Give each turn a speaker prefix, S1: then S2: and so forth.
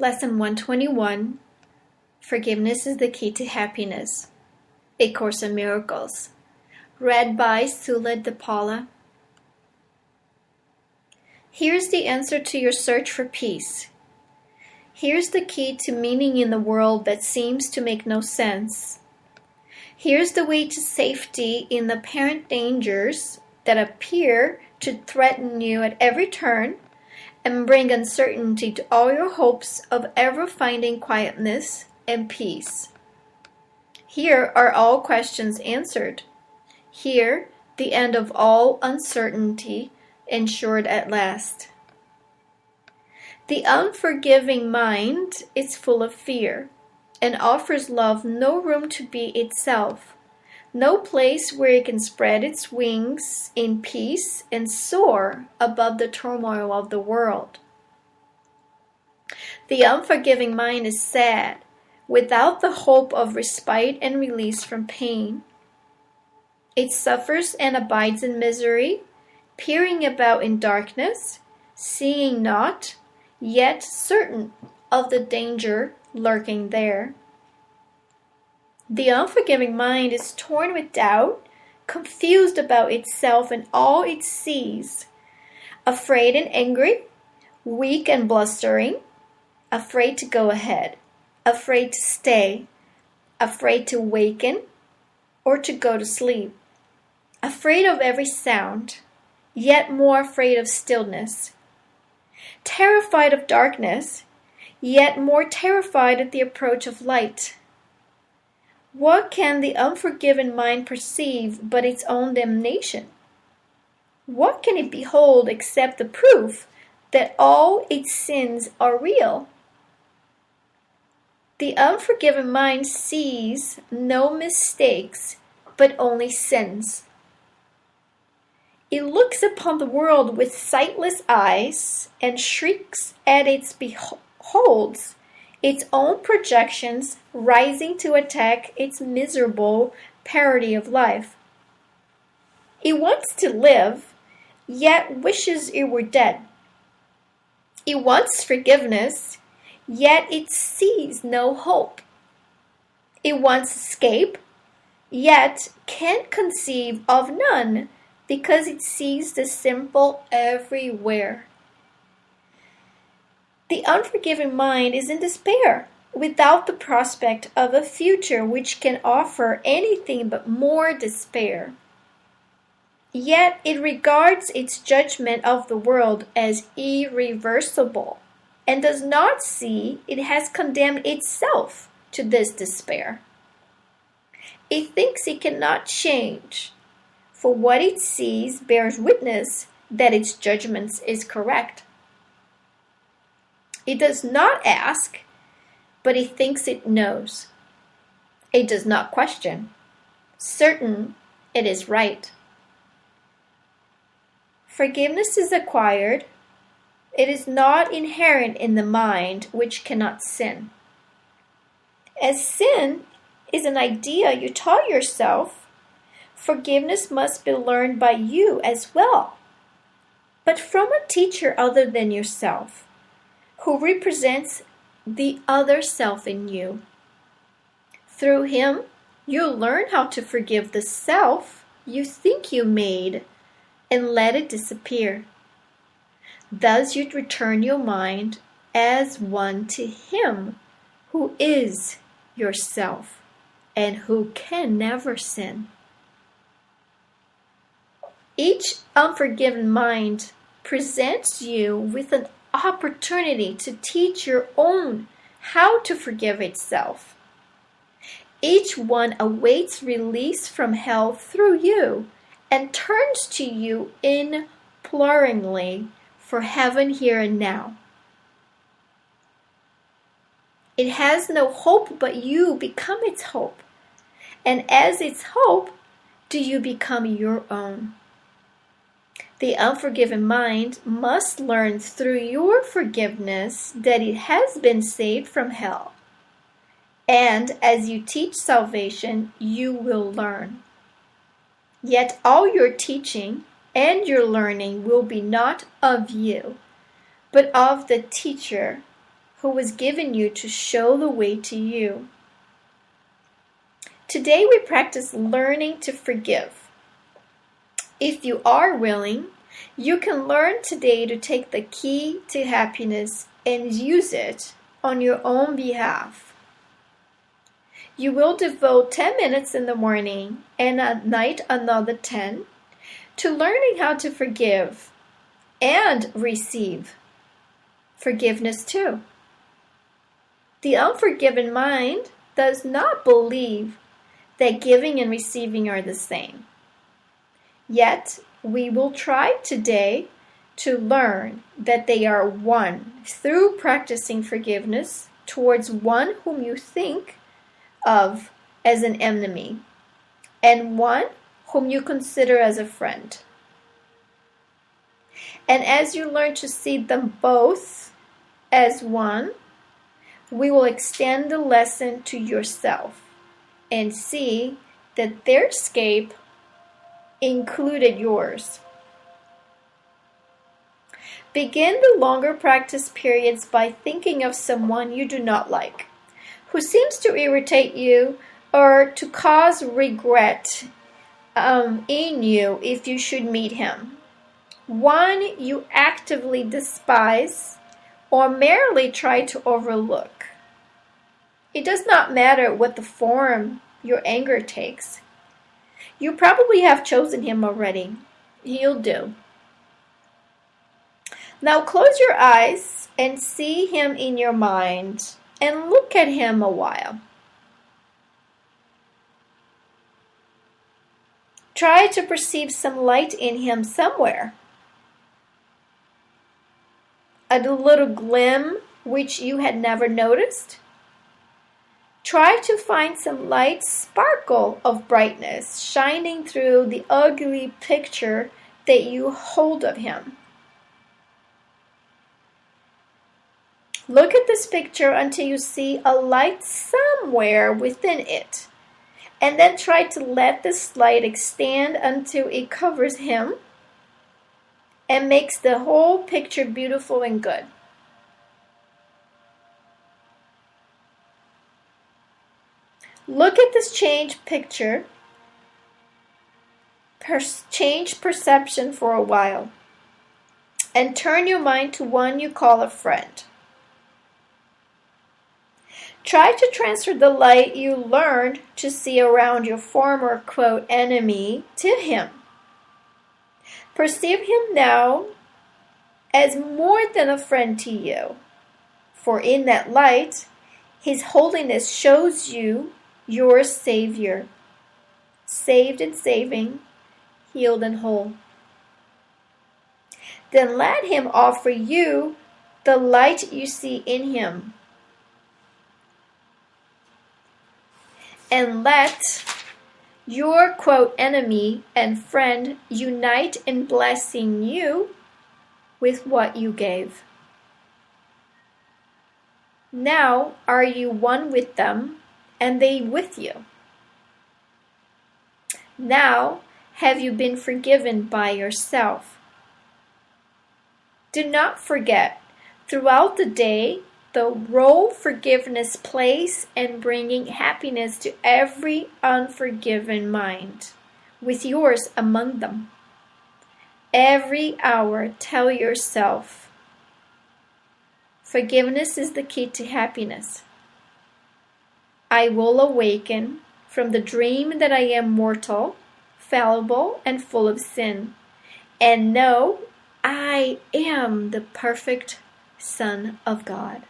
S1: Lesson 121, Forgiveness is the Key to Happiness, A Course in Miracles, read by Sula, DePaula. Here's the answer to your search for peace. Here's the key to meaning in the world that seems to make no sense. Here's the way to safety in the apparent dangers that appear to threaten you at every turn and bring uncertainty to all your hopes of ever finding quietness and peace. Here are all questions answered. Here, the end of all uncertainty ensured at last. The unforgiving mind is full of fear and offers love no room to be itself, no place where it can spread its wings in peace and soar above the turmoil of the world. The unforgiving mind is sad, without the hope of respite and release from pain. It suffers and abides in misery, peering about in darkness, seeing not, yet certain of the danger lurking there. The unforgiving mind is torn with doubt, confused about itself and all it sees, afraid and angry, weak and blustering, afraid to go ahead, afraid to stay, afraid to waken or to go to sleep, afraid of every sound, yet more afraid of stillness, terrified of darkness, yet more terrified at the approach of light. What can the unforgiven mind perceive but its own damnation? What can it behold except the proof that all its sins are real? The unforgiven mind sees no mistakes but only sins. It looks upon the world with sightless eyes and shrieks at its beholds its own projections rising to attack its miserable parody of life. It wants to live, yet wishes it were dead. It wants forgiveness, yet it sees no hope. It wants escape, yet can't conceive of none because it sees the simple everywhere. The unforgiving mind is in despair, without the prospect of a future which can offer anything but more despair. Yet it regards its judgment of the world as irreversible, and does not see it has condemned itself to this despair. It thinks it cannot change, for what it sees bears witness that its judgment is correct. It does not ask, but it thinks it knows. It does not question, certain it is right. Forgiveness is acquired. It is not inherent in the mind which cannot sin. As sin is an idea you taught yourself, forgiveness must be learned by you as well, but from a teacher other than yourself, who represents the other self in you. Through him, you'll learn how to forgive the self you think you made and let it disappear. Thus you'd return your mind as one to him who is yourself and who can never sin. Each unforgiven mind presents you with an opportunity to teach your own how to forgive itself. Each one awaits release from hell through you and turns to you imploringly for heaven here and now. It has no hope, but you become its hope. And as its hope, do you become your own. The unforgiven mind must learn through your forgiveness that it has been saved from hell. And as you teach salvation, you will learn. Yet all your teaching and your learning will be not of you, but of the teacher who was given you to show the way to you. Today we practice learning to forgive. If you are willing, you can learn today to take the key to happiness and use it on your own behalf. You will devote 10 minutes in the morning and at night another 10 to learning how to forgive and receive forgiveness too. The unforgiven mind does not believe that giving and receiving are the same. Yet, we will try today to learn that they are one through practicing forgiveness towards one whom you think of as an enemy and one whom you consider as a friend. And as you learn to see them both as one, we will extend the lesson to yourself and see that their escape included yours. Begin the longer practice periods by thinking of someone you do not like, who seems to irritate you or to cause regret in you if you should meet him. One you actively despise or merely try to overlook. It does not matter what the form your anger takes. You probably have chosen him already. He'll do. Now close your eyes and see him in your mind and look at him a while. Try to perceive some light in him somewhere. A little gleam which you had never noticed. Try to find some light sparkle of brightness shining through the ugly picture that you hold of him. Look at this picture until you see a light somewhere within it, and then try to let this light extend until it covers him and makes the whole picture beautiful and good. Look at this changed picture, change perception for a while, and turn your mind to one you call a friend. Try to transfer the light you learned to see around your former, quote, enemy to him. Perceive him now as more than a friend to you, for in that light, his holiness shows you your Savior, saved and saving, healed and whole. Then let him offer you the light you see in him. And let your, quote, enemy and friend unite in blessing you with what you gave. Now are you one with them and they with you? Now have you been forgiven by yourself? Do not forget throughout the day the role forgiveness plays in bringing happiness to every unforgiven mind, with yours among them. Every hour tell yourself, forgiveness is the key to happiness. I will awaken from the dream that I am mortal, fallible, and full of sin, and know I am the perfect Son of God.